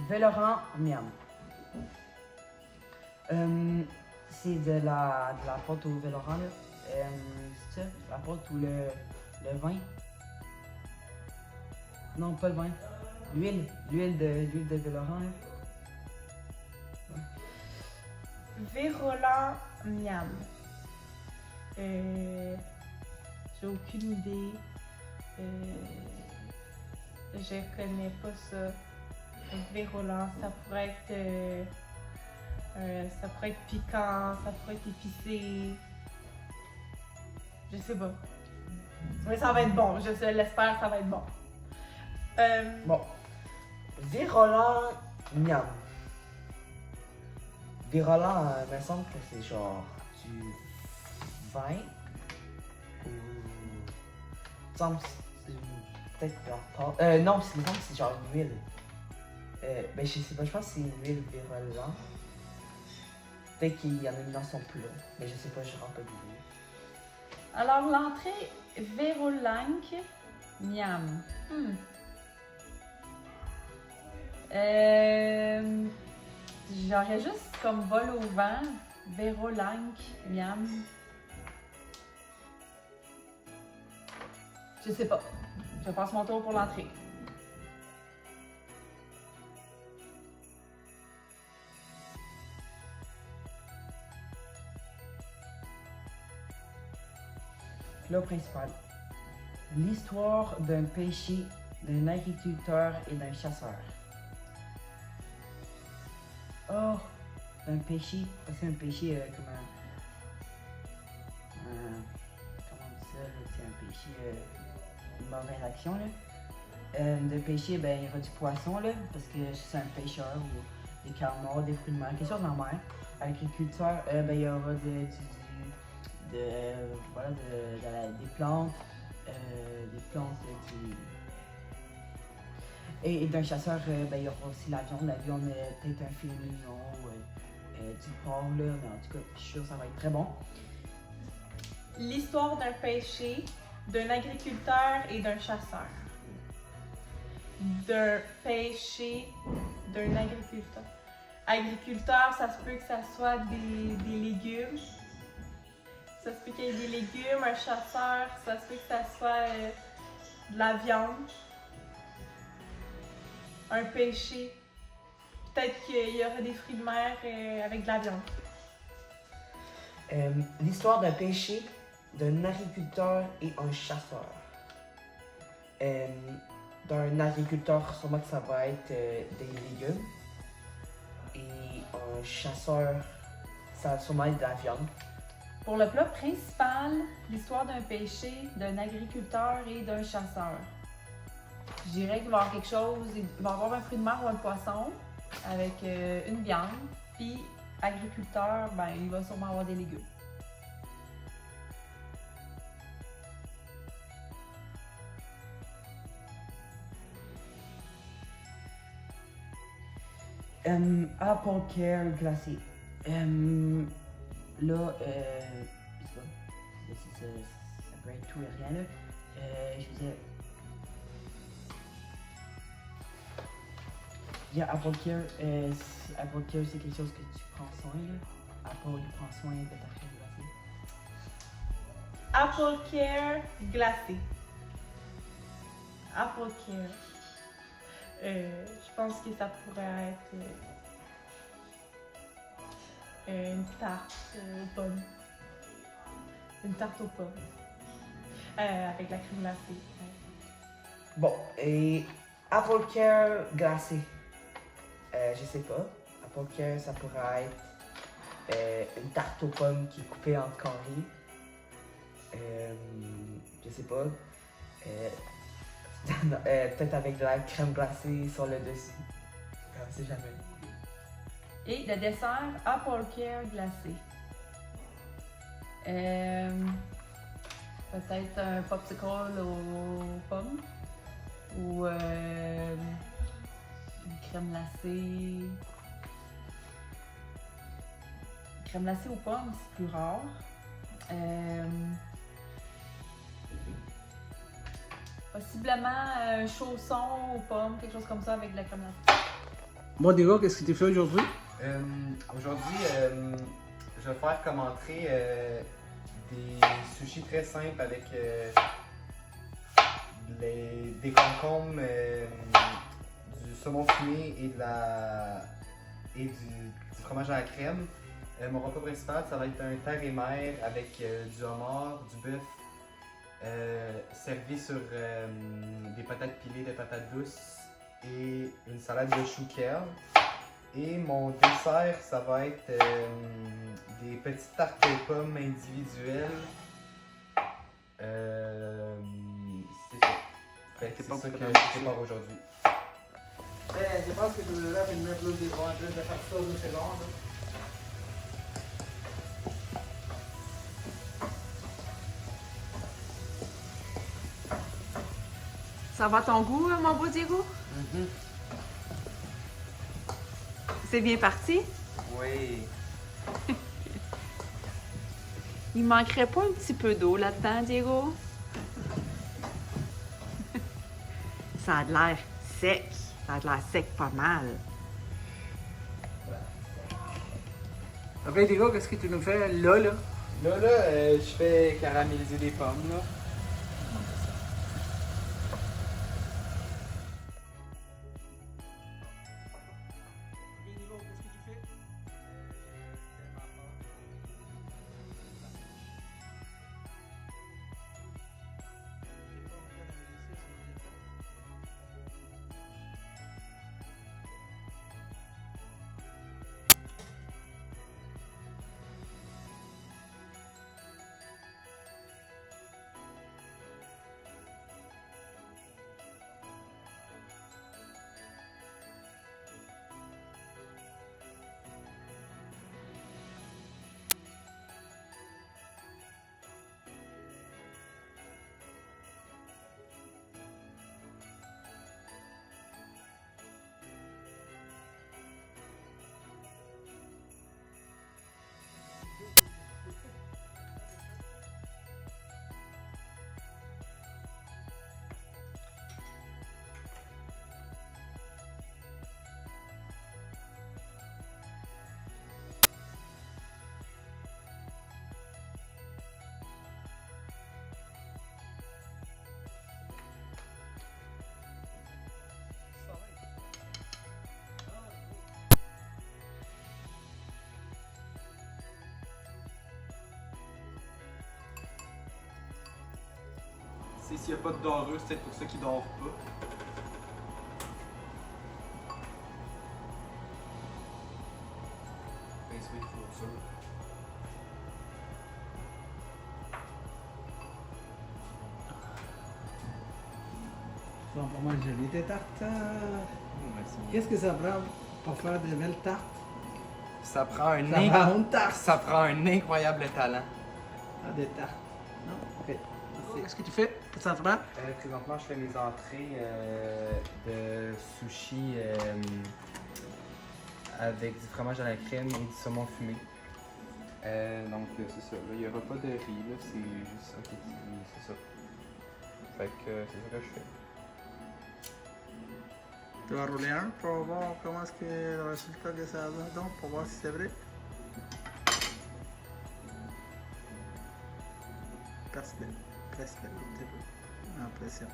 Vélorant miam. C'est de la pâte au Vélorant, là. C'est ça? La pâte ou le vin? Non, pas le vin. L'huile. L'huile de Vélorant, là. Vérolant miam. J'ai aucune idée. Je connais pas ça. Vérolant, ça pourrait être piquant, ça pourrait être épicé. Je sais pas. Mais ça va être bon, je l'espère, ça va être bon. Bon. Virolant miam. Virolant, il me semble que c'est genre du vin ou. Il me semble que c'est peut-être genre pâte. Non, il me semble que c'est genre une huile. Ben, je sais pas, je pense que c'est une huile Virolant. Peut-être qu'il y en a mis dans son plat, mais je sais pas, je rentre pas d'idée. Alors, l'entrée Vérolang miam. J'aurais juste comme vol au vent, Vérolang miam. Je sais pas. Je passe mon tour pour l'entrée. Plat principal. L'histoire d'un pêcher, d'un agriculteur et d'un chasseur. Oh, un péché. C'est un péché comme comment on dit ça? C'est un péché, une mauvaise action. Là. De péché, ben, il y aura du poisson, là, parce que c'est un pêcheur ou des carmors, des fruits de mer, quelque chose en mer. Agriculteur, ben, il y aura des plantes, et d'un chasseur, ben, il y aura aussi la viande. La viande, peut-être un filet mignon, du porc, là, mais en tout cas, je suis sûre que ça va être très bon. L'histoire d'un pêcher, d'un agriculteur et d'un chasseur. D'un pêcher, d'un agriculteur. Agriculteur, ça se peut que ça soit des légumes. Ça se peut qu'il y ait des légumes. Un chasseur, ça se peut que ça soit de la viande. Un pêcher. Peut-être qu'il y aura des fruits de mer avec de la viande. L'histoire d'un pêcher, d'un agriculteur et un chasseur. D'un agriculteur, sûrement que ça va être des légumes. Et un chasseur, ça va sûrement être de la viande. Pour le plat principal, l'histoire d'un pêcher, d'un agriculteur et d'un chasseur. Je dirais qu'il va y avoir quelque chose, il va y avoir un fruit de mer ou un poisson avec une viande. Puis agriculteur, ben, il va sûrement avoir des légumes. Apple Care glacé. Là, ça peut être tout et rien, là. Je veux dire. Apple Care, c'est quelque chose que tu prends soin, là. Apple, il prend soin de ta crème glacée. Apple Care glacé. Apple Care. Je pense que ça pourrait être une tarte aux pommes. Une tarte aux pommes. Avec la crème glacée. Bon, et Apple Care glacé. Je sais pas. Apple Care, ça pourrait être une tarte aux pommes qui est coupée en carrés. Je sais pas. Peut-être avec de la crème glacée sur le dessus. On sait jamais. Et le dessert, Apple Care glacé. Peut-être un popsicle aux pommes. Ou une crème glacée. Crème glacée aux pommes, c'est plus rare. Possiblement un chausson aux pommes, quelque chose comme ça avec de la crème glacée. Bon, Diego, qu'est-ce que tu fais aujourd'hui? Aujourd'hui, je vais faire comme entrée des sushis très simples avec des concombres, du saumon fumé et du fromage à la crème. Mon repas principal, ça va être un terre et mer avec du homard, du bœuf, servi sur des patates pilées, des patates douces et une salade de chou kale. Et mon dessert, ça va être des petites tartes aux pommes individuelles. C'est ça. Fait que c'est ça que je prépare aujourd'hui. Je pense que tu devrais filmer plus de faire ça 2 secondes. Ça va ton goût, mon beau Diego? C'est bien parti? Oui. Il manquerait pas un petit peu d'eau là-dedans, Diego? Ça a de l'air sec. Ça a de l'air sec pas mal. Ok, Diego, qu'est-ce que tu nous fais là? Là, je fais caraméliser des pommes, là. S'il n'y a pas de doreux, c'est peut-être pour ça qu'ils dorent pas. Ben, c'est pour ça. Ils sont pas mal jolies tes tartes. Merci. Qu'est-ce que ça prend pour faire des belles tartes? Ça prend un Ça prend une tarte. Ça prend un incroyable talent. Ah, des tartes. Non? Ok. Qu'est-ce que tu fais présentement? Présentement, je fais mes entrées de sushi avec du fromage à la crème et du saumon fumé. Donc, c'est ça. Là, il n'y aura pas de riz, là, c'est juste ça c'est ça. Fait que c'est ça que je fais. Tu vas rouler un pour voir comment est-ce que le résultat que ça donne, donc, pour voir si c'est vrai. Presse-le un petit peu. En pression.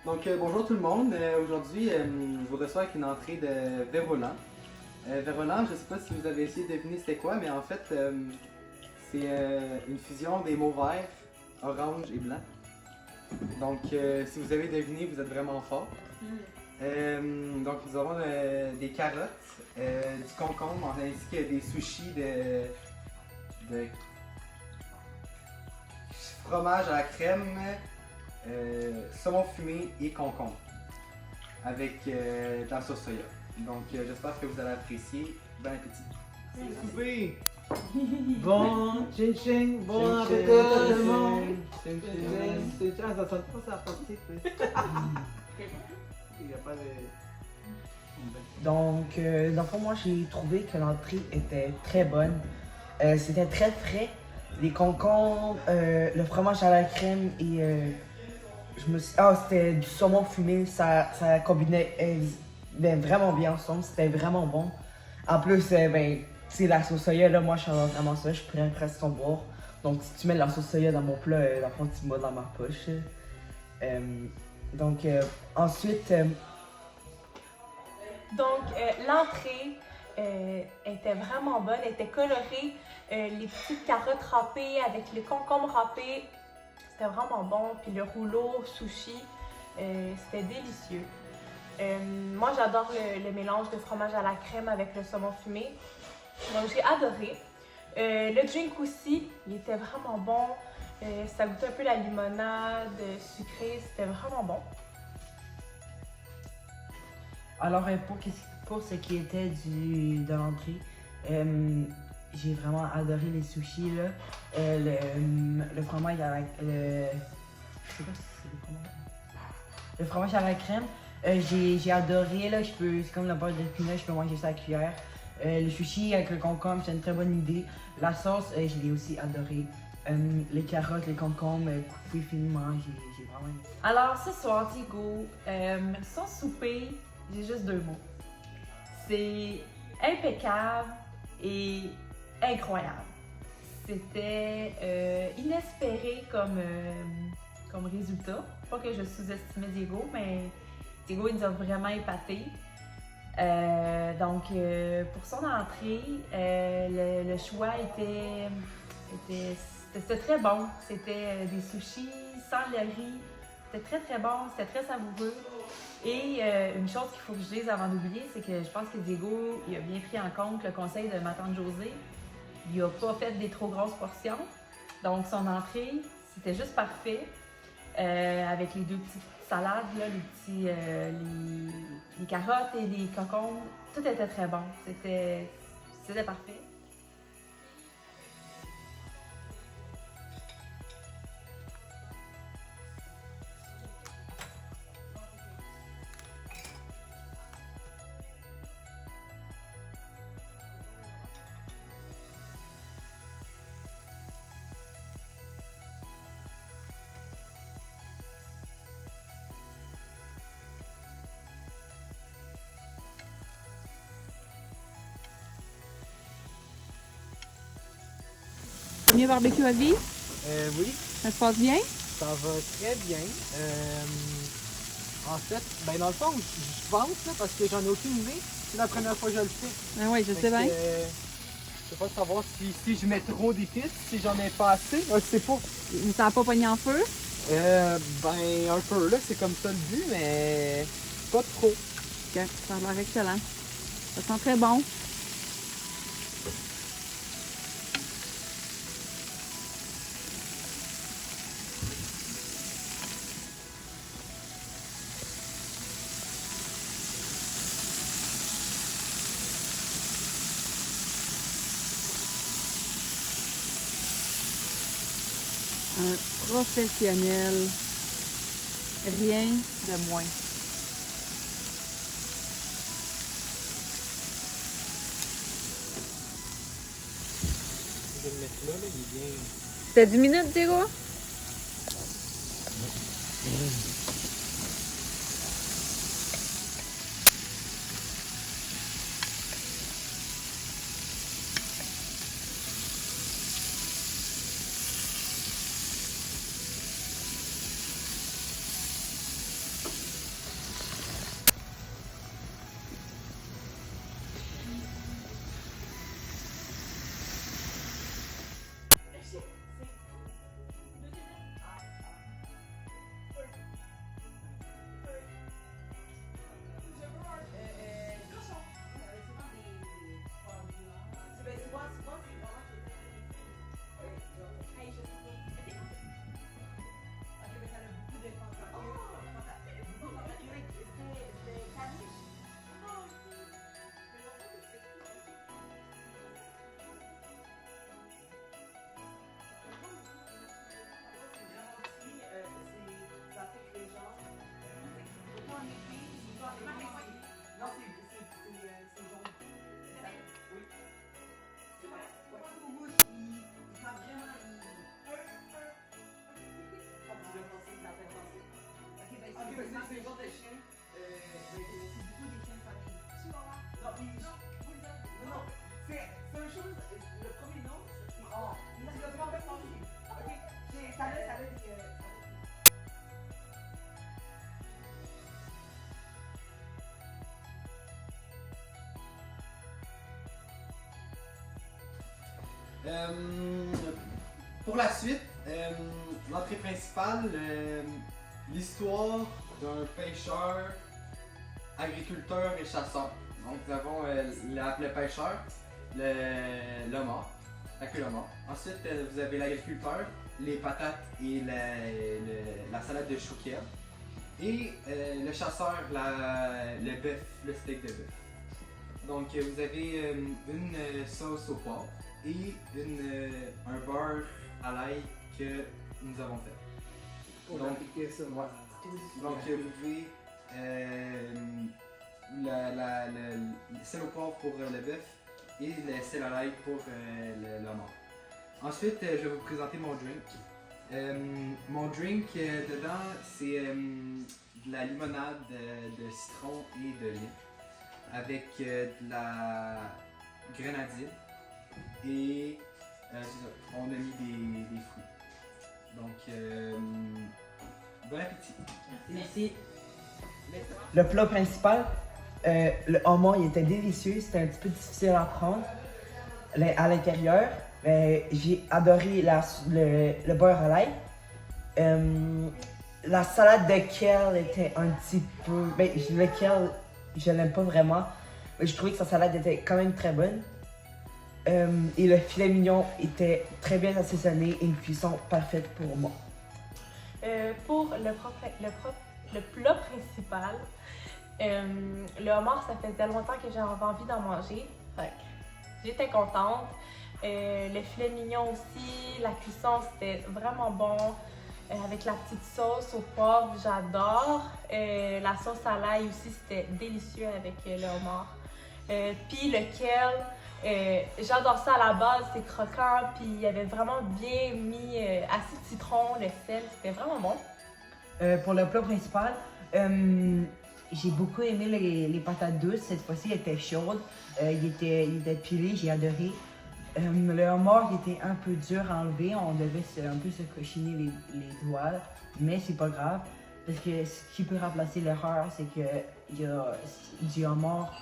Donc bonjour tout le monde, aujourd'hui je vous reçois avec une entrée de Vérolan. Vérolan, je ne sais pas si vous avez essayé de deviner c'était quoi, mais en fait C'est une fusion des mots verts, orange et blanc. Donc, si vous avez deviné, vous êtes vraiment fort. Donc, nous avons des carottes, du concombre, ainsi que des sushis de fromage à la crème, saumon fumé et concombre, avec de la sauce soya. Donc, j'espère que vous allez apprécier. Bon appétit! Souper! Bon, ching ching, bon Ching, appétit ching, tout le monde! ching, Ching ching, ching ching, ça sonne pas ça partie, il n'y a pas de... Donc, dans le fond, moi, j'ai trouvé que l'entrée était très bonne. C'était très frais. Les concombres, le fromage à la crème et c'était du saumon fumé. Ça combinait vraiment bien ensemble. C'était vraiment bon. En plus, c'est la sauce soya. Là, moi, je suis vraiment ça. Je pourrais presque en boire. Donc, si tu mets de la sauce soya dans mon plat, dans le fond, tu m'as dans ma poche. Ensuite... Donc, l'entrée était vraiment bonne, était colorée. Les petites carottes râpées avec les concombres râpés, c'était vraiment bon. Puis le rouleau sushi, c'était délicieux. Moi, j'adore le mélange de fromage à la crème avec le saumon fumé. Donc, j'ai adoré. Le drink aussi, il était vraiment bon. Ça goûtait un peu la limonade sucrée, c'était vraiment bon. Alors, pour ce qui était de l'entrée, j'ai vraiment adoré les sushis, là. Le fromage à la... je sais pas si c'est le fromage. Le fromage à la crème, j'ai adoré, là. C'est comme la pâte de pinot, je peux manger ça à la cuillère. Le sushi avec le concombre, c'est une très bonne idée. La sauce, je l'ai aussi adoré. Les carottes, les concombres, coupés finement, j'ai vraiment aimé. Alors, ce soir, Diego, son souper, j'ai juste 2 mots. C'est impeccable et incroyable. C'était inespéré comme résultat. Pas que je sous-estimais Diego, mais Diego, il nous a vraiment épatés. Pour son entrée, le choix c'était très bon. C'était des sushis sans le riz. C'était très très bon, c'était très savoureux. Et une chose qu'il faut que je dise avant d'oublier, c'est que je pense que Diego il a bien pris en compte le conseil de ma tante Josée. Il n'a pas fait des trop grosses portions. Donc son entrée, c'était juste parfait. Avec les 2 petites salades, là, les carottes et les concombres, tout était très bon. C'était parfait. Bien barbecue à vie, Oui, ça se passe bien? ça va très bien. En fait, dans le fond, je pense, là, parce que j'en ai aucune idée. C'est la première fois que je le fais. Ah oui, je sais bien. Je sais pas savoir si je mets trop d'épices, si j'en ai pas assez. Je sais pas. Ça n'a pas pogné en feu? Un peu là, c'est comme ça le but, mais pas trop. Ok, ça a l'air excellent. Ça sent très bon. Un professionnel, rien de moins. Je vais le mettre là, il est bien. C'était 10 minutes, Diego? Pour la suite, l'entrée principale, l'histoire d'un pêcheur, agriculteur et chasseur. Donc nous avons le pêcheur, le mort, la queue mort. Ensuite, vous avez l'agriculteur, les patates et la salade de chouquet. Et le chasseur, le bœuf, le steak de bœuf. Donc vous avez une sauce au poivre et un beurre à l'ail que nous avons fait. Donc, donc vous pouvez le sel au poivre pour le bœuf et le sel à l'ail pour le mort. Ensuite, je vais vous présenter mon drink. Mon drink dedans, c'est de la limonade de citron et de lait avec de la grenadine et on a mis des fruits. Donc, bon appétit! Merci. Le plat principal, le homard, il était délicieux. C'était un petit peu difficile à prendre à l'intérieur. J'ai adoré le beurre à l'ail. La salade de kale était un petit peu... le kale, je l'aime pas vraiment. Mais je trouvais que sa salade était quand même très bonne. Et le filet mignon était très bien assaisonné et une cuisson parfaite pour moi. Pour le plat principal, le homard, ça faisait longtemps que j'avais envie d'en manger. Fait que j'étais contente. Le filet mignon aussi, la cuisson, c'était vraiment bon. Avec la petite sauce au poivre, j'adore. La sauce à l'ail aussi, c'était délicieux avec le homard. Puis le kale, j'adore ça à la base, c'est croquant, puis il y avait vraiment bien mis assez de citron, le sel, c'était vraiment bon. Pour le plat principal, j'ai beaucoup aimé les patates douces. Cette fois-ci, elles étaient chaudes. Il était pilé, j'ai adoré. Le homard était un peu dur à enlever. On devait un peu se cochiner les doigts, mais c'est pas grave. Parce que ce qui peut remplacer l'erreur, c'est qu'il y a du homard.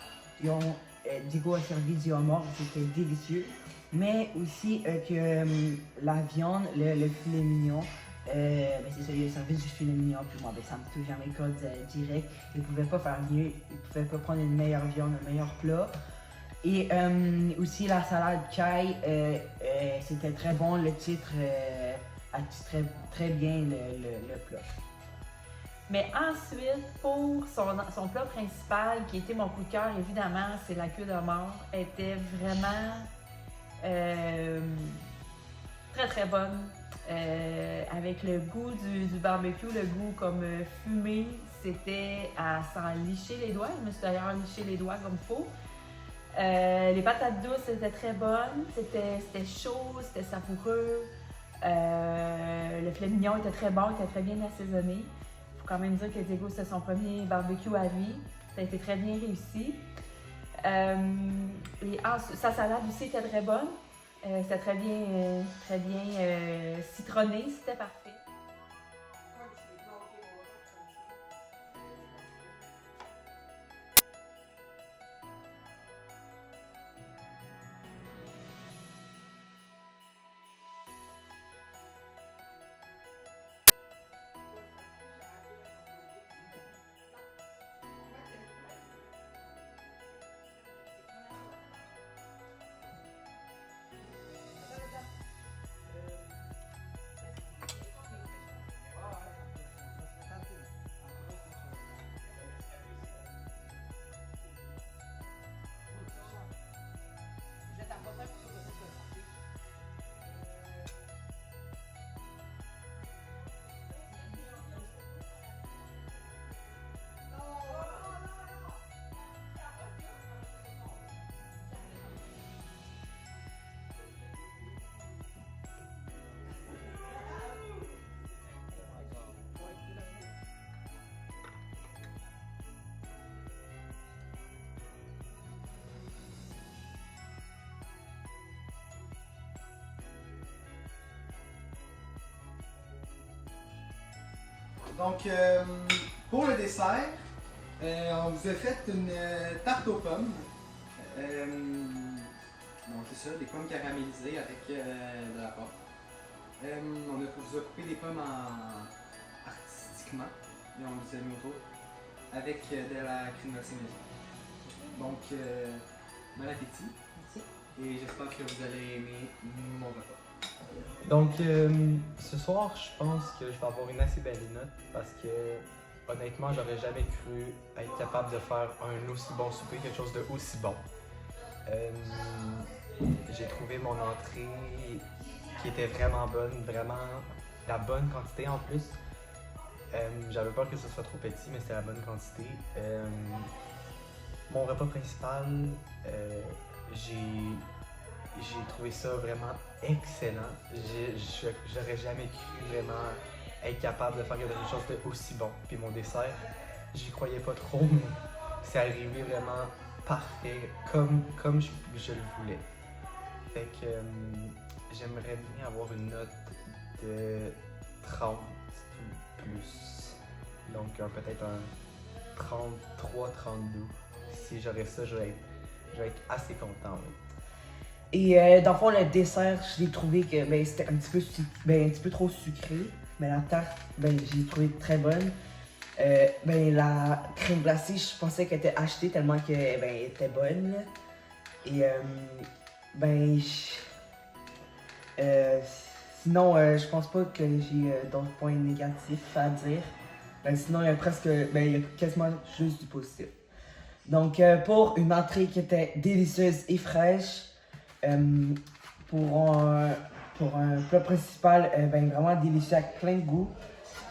Diego a servi du homard, c'était délicieux. Mais aussi que la viande, le filet mignon, c'est ça, il a servi du filet mignon, puis moi, ça me touche dans mes codes direct. Il ne pouvait pas faire mieux, il ne pouvait pas prendre une meilleure viande, un meilleur plat. Et aussi la salade Kai, c'était très bon, le titre attitrait très bien le plat. Mais ensuite, pour son plat principal, qui était mon coup de cœur, évidemment, c'est la queue de mort. Elle était vraiment très très bonne. Avec le goût du barbecue, le goût comme fumé, c'était à s'en licher les doigts. Je me suis d'ailleurs liché les doigts comme il faut. Les patates douces étaient très bonnes, c'était chaud, c'était savoureux. Le filet mignon était très bon, était très bien assaisonné. Il faut quand même dire que Diego, c'était son premier barbecue à lui. Ça a été très bien réussi. Sa salade aussi était très bonne. C'était très bien citronné, c'était parfait. Donc, pour le dessert, on vous a fait une tarte aux pommes. Donc, c'est ça, des pommes caramélisées avec de la pâte. On vous a coupé des pommes artistiquement et on les a mis autour avec de la crème glacée maison. Donc, bon appétit. Merci. Et j'espère que vous allez aimer mon repas. Donc, ce soir, je pense que je vais avoir une assez belle note parce que, honnêtement, j'aurais jamais cru être capable de faire un aussi bon souper, quelque chose de aussi bon. J'ai trouvé mon entrée qui était vraiment bonne, vraiment la bonne quantité en plus. J'avais peur que ce soit trop petit, mais c'était la bonne quantité. Mon repas principal, j'ai trouvé ça vraiment excellent. J'aurais jamais cru vraiment être capable de faire quelque chose de aussi bon. Puis mon dessert, j'y croyais pas trop, mais c'est arrivé vraiment parfait, comme je le voulais. Fait que j'aimerais bien avoir une note de 30 ou plus. Donc peut-être un 33, 32. Si j'aurais ça, je vais être assez content. Oui. Et dans le fond, le dessert, je l'ai trouvé que c'était un petit peu trop sucré. Mais la tarte, je l'ai trouvé très bonne. La crème glacée, je pensais qu'elle était achetée tellement qu'elle était bonne. Là. Et sinon, je pense pas que j'ai d'autres points négatifs à dire. Sinon, il y a quasiment juste du positif. Donc, pour une entrée qui était délicieuse et fraîche, pour un plat principal, vraiment délicieux avec plein de goût,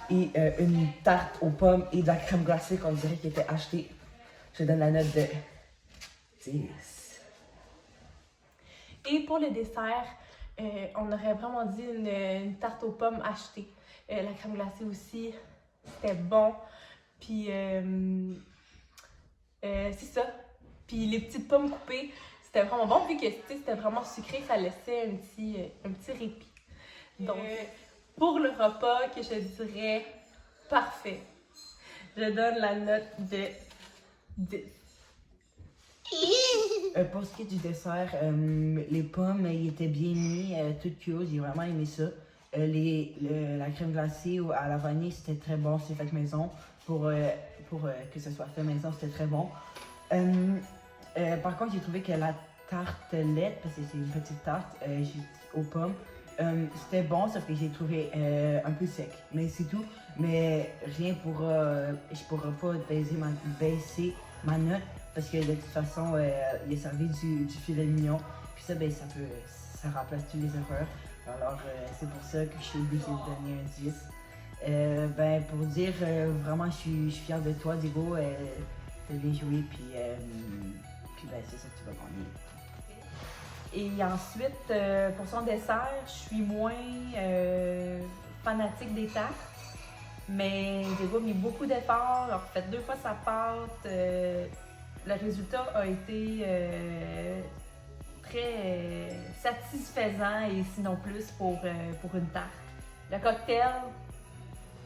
et une tarte aux pommes et de la crème glacée qu'on dirait qui était achetée, je donne la note de 10. Et pour le dessert, on aurait vraiment dit une tarte aux pommes achetée. La crème glacée aussi, c'était bon. Puis, c'est ça. Puis les petites pommes coupées, c'était vraiment bon. Vu que c'était vraiment sucré, ça laissait un petit répit. Donc, pour le repas, que je dirais parfait, je donne la note de 10. Pour ce qui est du dessert, les pommes, ils étaient bien mis, toutes cute, j'ai vraiment aimé ça. La crème glacée à la vanille, c'était très bon, c'est fait maison. Pour que ce soit fait maison, c'était très bon. Par contre, j'ai trouvé que la tartelette, parce que c'est une petite tarte aux pommes, c'était bon, sauf que j'ai trouvé un peu sec. Mais c'est tout. Mais rien pour... je pourrais pas baisser ma note. Parce que de toute façon, il est servi du filet mignon. Puis ça, ça remplace toutes les erreurs. Alors, c'est pour ça que je suis obligée de donner un 10. Pour dire, vraiment, je suis fière de toi, Diego. T'as bien joué, puis c'est ça que tu vas gagner. Et ensuite, pour son dessert, je suis moins fanatique des tartes. Mais Diego a mis beaucoup d'efforts, il a refait 2 fois sa pâte. Le résultat a été très satisfaisant et sinon plus pour une tarte. Le cocktail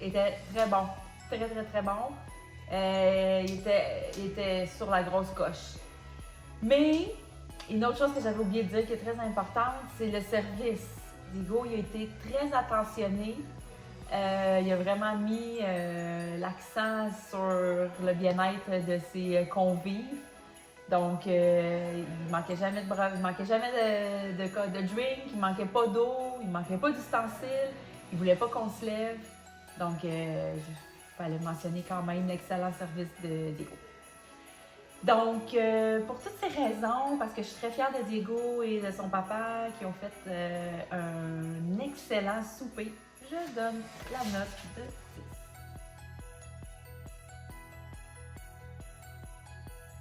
était très bon, très très très bon. Il était sur la grosse coche. Mais une autre chose que j'avais oublié de dire qui est très importante, c'est le service. Diego, il a été très attentionné. Il a vraiment mis l'accent sur le bien-être de ses convives. Donc, il manquait jamais de drink, il manquait pas d'eau, il manquait pas d'ustensiles, il voulait pas qu'on se lève. Donc, il fallait mentionner quand même l'excellent service de Diego. Donc, pour toutes ces raisons, parce que je suis très fière de Diego et de son papa qui ont fait un excellent souper, je donne la note de